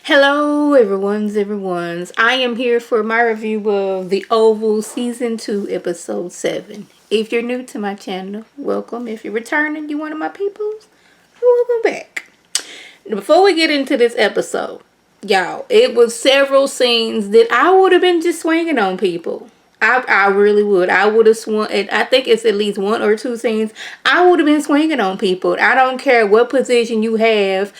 Hello everyone's. I am here for my review of The Oval Season 2 Episode 7. If you're new to my channel, welcome. If you're returning, you one of my peoples, welcome back. Before we get into this episode, y'all, it was several scenes that I would have been just swinging on people. I really would. I would have swung, and I think it's at least one or two scenes. I would have been swinging on people. I don't care what position you have,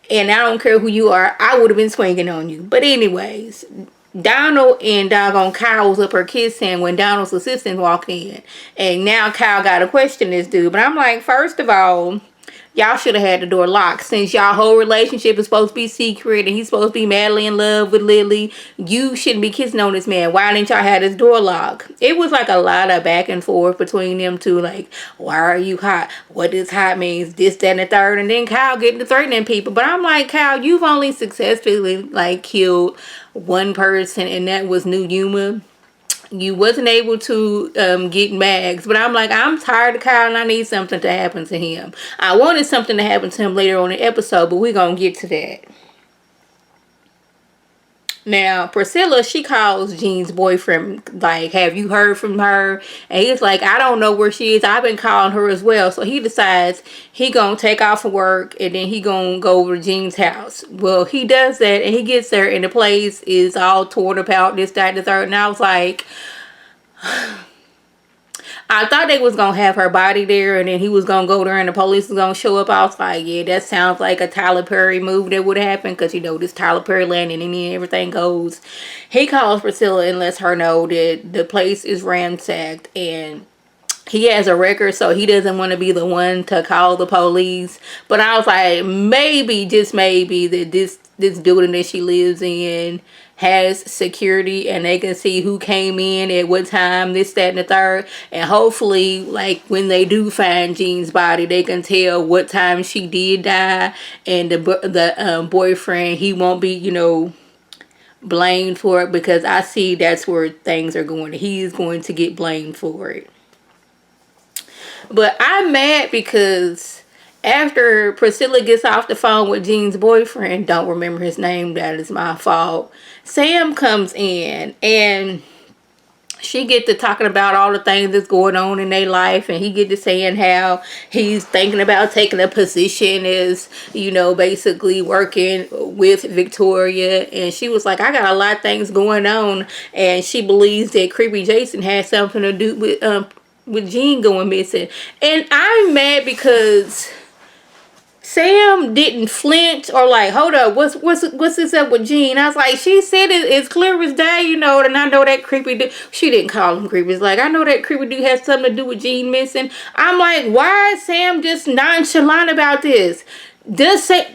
and I don't care who you are. I would have been swinging on you. But anyways, Donald and doggone Kyle was up her kissing when Donald's assistant walked in, and now Kyle got to question this dude. But I'm like, first of all, y'all should have had the door locked since y'all whole relationship is supposed to be secret and he's supposed to be madly in love with Lily. You shouldn't be kissing on this man. Why didn't y'all have this door locked? It was like a lot of back and forth between them two. Like, why are you hot? What does hot means? This, that, and the third. And then Kyle getting to threatening people. But I'm like, Kyle, you've only successfully like killed one person, and that was New Yuma. You wasn't able to get Mags, but I'm like, I'm tired of Kyle and I need something to happen to him. I wanted something to happen to him later on in the episode, but we're gonna get to that. Now, Priscilla, she calls Jean's boyfriend, like, have you heard from her? And he's like, I don't know where she is. I've been calling her as well. So he decides he gonna take off from work and then he gonna go over to Jean's house. Well, he does that and he gets there and the place is all torn apart, this, that, and the third. And I was like, I thought they was gonna have her body there and then he was gonna go there and the police was gonna show up. I was like, yeah, that sounds like a Tyler Perry move that would happen, because you know this Tyler Perry land and then everything goes. He calls Priscilla and lets her know that the place is ransacked and he has a record, so he doesn't want to be the one to call the police. But I was like, maybe, just maybe, that this building that she lives in has security and they can see who came in at what time, this, that, and the third. And hopefully, like, when they do find Jean's body, they can tell what time she did die. And the boyfriend, he won't be, blamed for it, because I see that's where things are going. He's going to get blamed for it. But I'm mad because after Priscilla gets off the phone with Jean's boyfriend, don't remember his name, that is my fault, Sam comes in and she get to talking about all the things that's going on in their life, and he get to saying how he's thinking about taking a position as, basically working with Victoria. And she was like, I got a lot of things going on, and she believes that Creepy Jason has something to do with Jean going missing. And I'm mad because Sam didn't flinch or like, hold up, what's this up with Jean? I was like, she said it's clear as day, and I know that creepy dude. She didn't call him creepy. It's like, I know that creepy dude has something to do with Jean missing. I'm like, why is Sam just nonchalant about this? This seems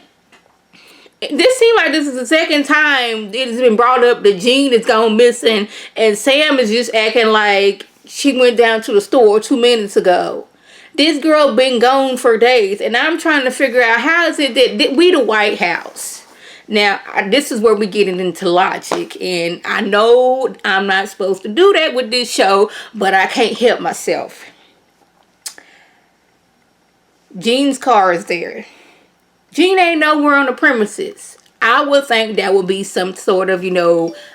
like this is the second time it has been brought up that Jean is gone missing, and Sam is just acting like she went down to the store 2 minutes ago. This girl been gone for days, and I'm trying to figure out how is it that we the White House. Now, this is where we get into logic, and I know I'm not supposed to do that with this show, but I can't help myself. Jean's car is there. Jean ain't nowhere on the premises. I would think that would be some sort of,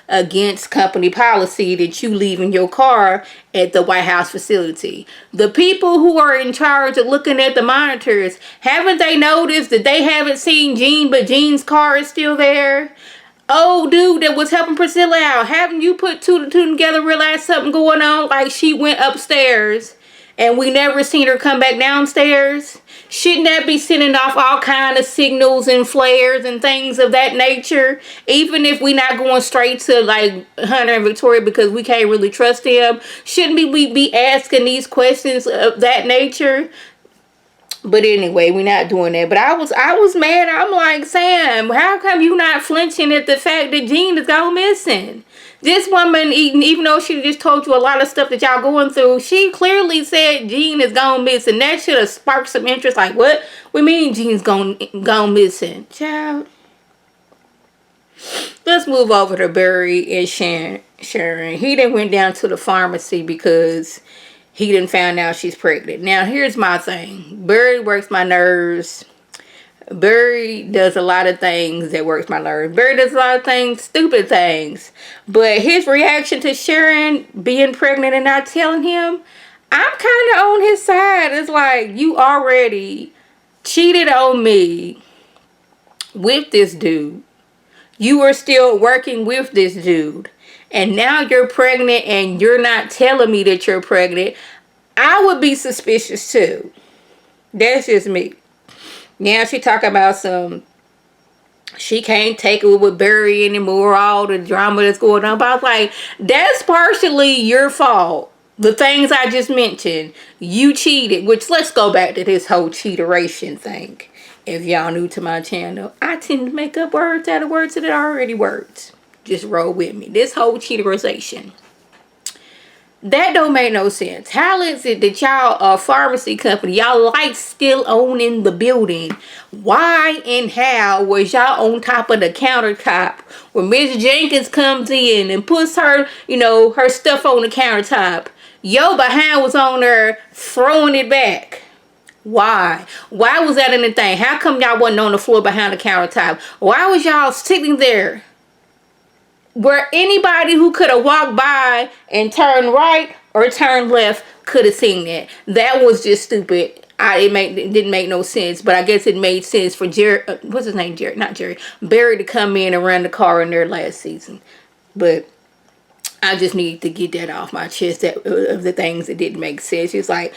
against company policy that you leave in your car at the White House facility. The people who are in charge of looking at the monitors, haven't they noticed that they haven't seen Jean, but Jean's car is still there? Oh, dude that was helping Priscilla out, haven't you put two to two together, realized something going on? Like, she went upstairs and we never seen her come back downstairs? Shouldn't that be sending off all kind of signals and flares and things of that nature? Even if we not going straight to like Hunter and Victoria because we can't really trust them, shouldn't we be asking these questions of that nature? But anyway, we're not doing that. But I was mad. I'm like, Sam, how come you not flinching at the fact that Jean is gone missing? This woman, even though she just told you a lot of stuff that y'all going through, she clearly said Jean is gone missing. That should have sparked some interest. Like, what? We mean Jean's gone missing? Child. Let's move over to Barry and Sharon. He then went down to the pharmacy because he didn't find out she's pregnant. Now, here's my thing. Barry works my nerves Barry does a lot of things that works my nerves. Barry does a lot of things, stupid things. But his reaction to Sharon being pregnant and not telling him, I'm kind of on his side. It's like, you already cheated on me with this dude. You are still working with this dude. And now you're pregnant and you're not telling me that you're pregnant. I would be suspicious too. That's just me. Now she talk about she can't take it with Barry anymore, all the drama that's going on. But I was like, that's partially your fault. The things I just mentioned. You cheated, which let's go back to this whole cheateration thing. If y'all new to my channel, I tend to make up words out of words that already words. Just roll with me. This whole cheaterization. That don't make no sense. How is it that y'all a pharmacy company, y'all lights still owning the building? Why and how was y'all on top of the countertop when Miss Jenkins comes in and puts her, her stuff on the countertop? Yo behind was on there throwing it back. Why? Why was that in the thing? How come y'all wasn't on the floor behind the countertop? Why was y'all sitting there? Where anybody who could have walked by and turned right or turned left could have seen that. That was just stupid. It didn't make no sense, but I guess it made sense for Jerry. What's his name? Jerry, not Jerry. Barry to come in and run the car in there last season. But I just need to get that off my chest. That of the things that didn't make sense. It's like,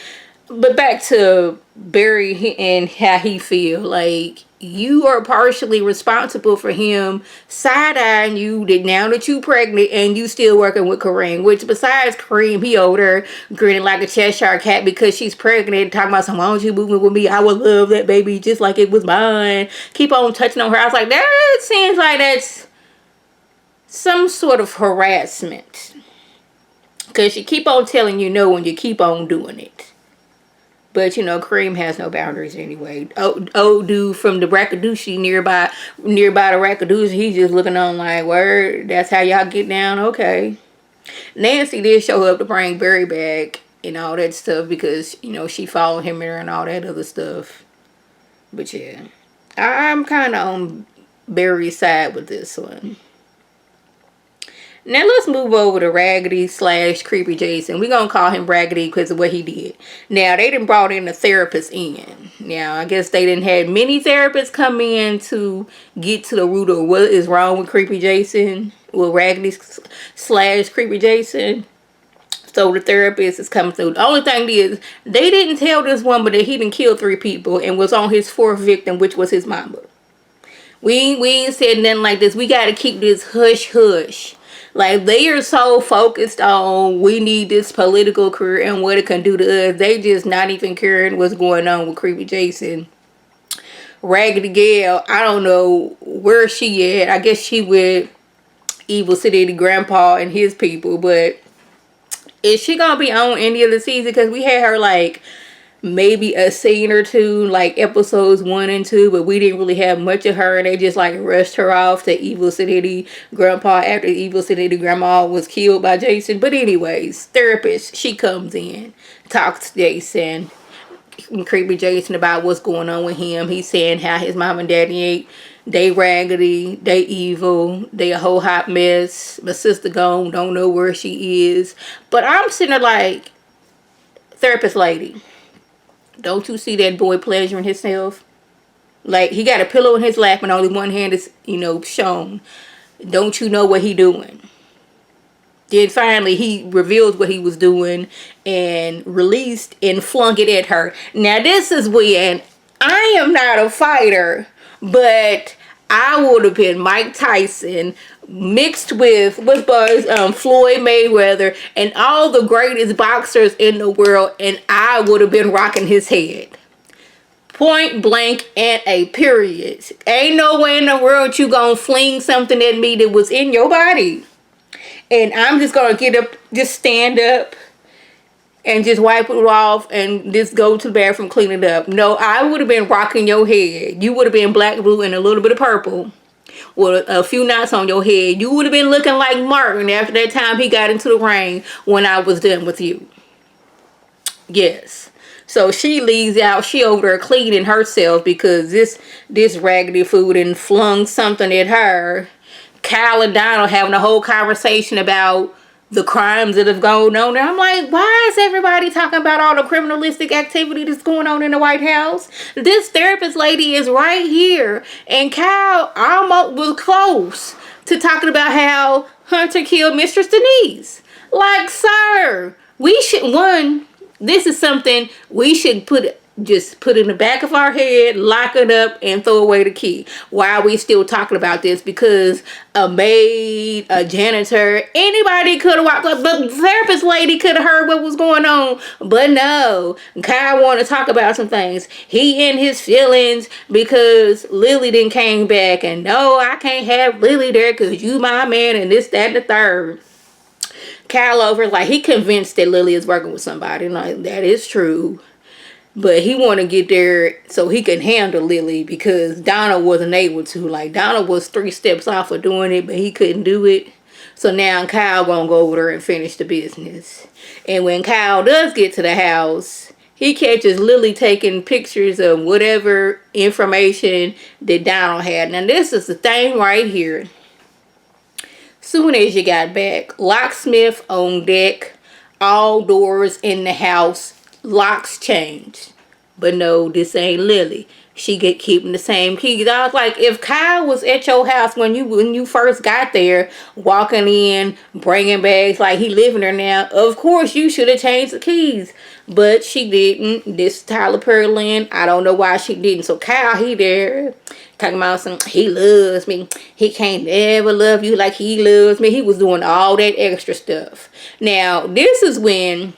but back to Barry and how he feel. Like, you are partially responsible for him side-eyeing you that now that you pregnant and you still working with Kareem. Which besides Kareem, he over there grinning like a Cheshire cat because she's pregnant, talking about some, why don't you move in with me? I would love that baby just like it was mine. Keep on touching on her. I was like, that seems like that's some sort of harassment. Because she keep on telling you no and you keep on doing it. But, Kareem has no boundaries anyway. Old dude from the Raggedy nearby the Raggedy, he's just looking on like, word, that's how y'all get down? Okay. Nancy did show up to bring Barry back and all that stuff because, she followed him there and all that other stuff. But, yeah. I'm kind of on Barry's side with this one. Now let's move over to Raggedy / Creepy Jason. We're going to call him Raggedy because of what he did. Now, they done brought in a therapist in. Now, I guess they didn't have many therapists come in to get to the root of what is wrong with Creepy Jason. Well, Raggedy / Creepy Jason. So the therapist is coming through. The only thing is, they didn't tell this woman that he done killed 3 people and was on his 4th victim, which was his mama. We ain't said nothing like this. We got to keep this hush-hush. Like, they are so focused on we need this political career and what it can do to us. They just not even caring what's going on with Creepy Jason. Raggedy Gayle, I don't know where she at. I guess she with Evil City Grandpa and his people. But is she going to be on any of the season? Because we had her like maybe a scene or two, like episodes 1 and 2, but we didn't really have much of her. They just like rushed her off to Evil City Grandpa after Evil City Grandma was killed by Jason. But anyways, therapist, she comes in, talks to Jason, Creepy Jason, about what's going on with him. He's saying how his mom and daddy ain't, they raggedy, they evil, they a whole hot mess. My sister gone, don't know where she is. But I'm sitting there like, therapist lady, don't you see that boy pleasuring himself? Like, he got a pillow in his lap and only one hand is, shown. Don't you know what he doing? Then finally, he revealed what he was doing and released and flung it at her. Now, this is when I am not a fighter, but I would have been Mike Tyson mixed with Floyd Mayweather and all the greatest boxers in the world, and I would have been rocking his head. Point blank and a period. Ain't no way in the world you gonna fling something at me that was in your body. And I'm just gonna get up, just stand up and just wipe it off and just go to the bathroom, clean it up. No, I would have been rocking your head. You would have been black, blue, and a little bit of purple with a few knots on your head. You would have been looking like Martin after that time he got into the ring when I was done with you. Yes. So she leaves out. She over there cleaning herself because this raggedy food and flung something at her. Kyle and Donald having a whole conversation about the crimes that have gone on. And I'm like, why is everybody talking about all the criminalistic activity that's going on in the White House? This therapist lady is right here. And Kyle almost was close to talking about how Hunter killed Mistress Denise. Like, sir, we should, this is something we should just put in the back of our head, lock it up, and throw away the key. Why are we still talking about this? Because a maid, a janitor, anybody could have walked up. The therapist lady could have heard what was going on. But no, Kyle wanted to talk about some things. He in his feelings because Lily didn't came back. And no, I can't have Lily there because you my man and this, that, and the third. Kyle over, like, he convinced that Lily is working with somebody. Like, that is true. But he want to get there so he can handle Lily because Donna wasn't able to. Like, Donna was 3 steps off of doing it, but he couldn't do it. So now Kyle gonna go over there and finish the business. And when Kyle does get to the house, he catches Lily taking pictures of whatever information that Donald had. Now, this is the thing right here. Soon as you got back, locksmith on deck, all doors in the house, locks changed. But no, this ain't Lily. She get keeping the same keys. I was like, if Kyle was at your house when you first got there, walking in, bringing bags, like he living there now, of course you should have changed the keys. But she didn't. This Tyler Perry Lynn, I don't know why she didn't. So Kyle, he there talking about some, he loves me. He can't never love you like he loves me. He was doing all that extra stuff. Now, this is when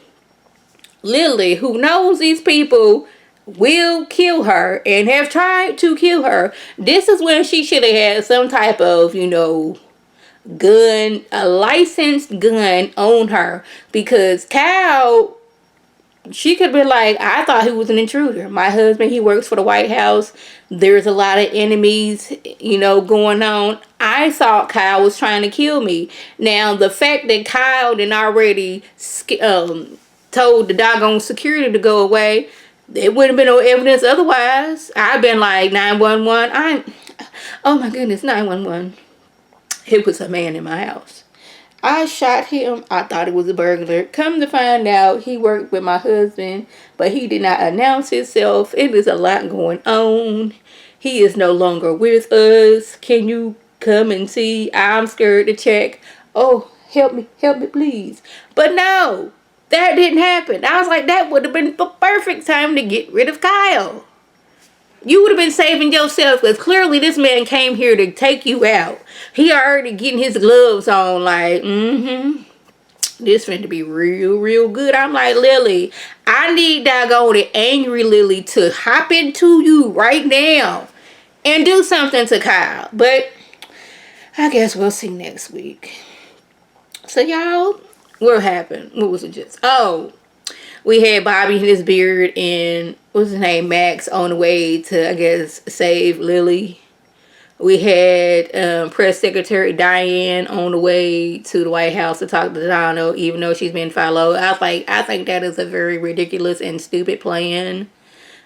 Lily, who knows these people will kill her and have tried to kill her, this is when she should have had some type of, gun, a licensed gun on her. Because Kyle, she could be like, I thought he was an intruder. My husband, he works for the White House. There's a lot of enemies, going on. I thought Kyle was trying to kill me. Now, the fact that Kyle did already told the doggone security to go away, there wouldn't have been no evidence otherwise. I've been like 911. Oh my goodness, 911. It was a man in my house. I shot him. I thought it was a burglar. Come to find out, he worked with my husband, but he did not announce himself. It is a lot going on. He is no longer with us. Can you come and see? I'm scared to check. Oh, help me, please. But no. That didn't happen. I was like, that would have been the perfect time to get rid of Kyle. You would have been saving yourself because clearly this man came here to take you out. He already getting his gloves on like, this finna be real, real good. I'm like, Lily, I need daggone angry Lily to hop into you right now and do something to Kyle. But I guess we'll see next week. So y'all, what happened? What was it just? Oh, we had Bobby and his beard and what's his name, Max, on the way to, I guess, save Lily. We had Press Secretary Diane on the way to the White House to talk to Donald, even though she's been followed. I was like, I think that is a very ridiculous and stupid plan.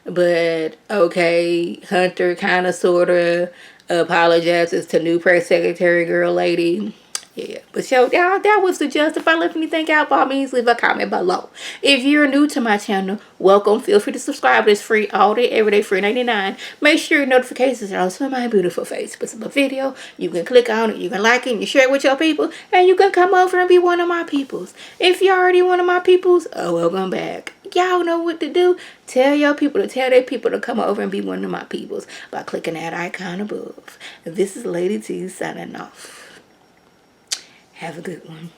But okay, Hunter kind of sort of apologizes to new Press Secretary girl lady. Yeah, but so y'all, that was the gist. If I left anything out, by all means, leave a comment below. If you're new to my channel, welcome. Feel free to subscribe. It's free all day, every day, free 99. Make sure your notifications are on to my beautiful face. Put up a video. You can click on it. You can like it. And you share it with your people. And you can come over and be one of my peoples. If you're already one of my peoples, oh, welcome back. Y'all know what to do. Tell your people to tell their people to come over and be one of my peoples by clicking that icon above. This is Lady T signing off. Have a good one.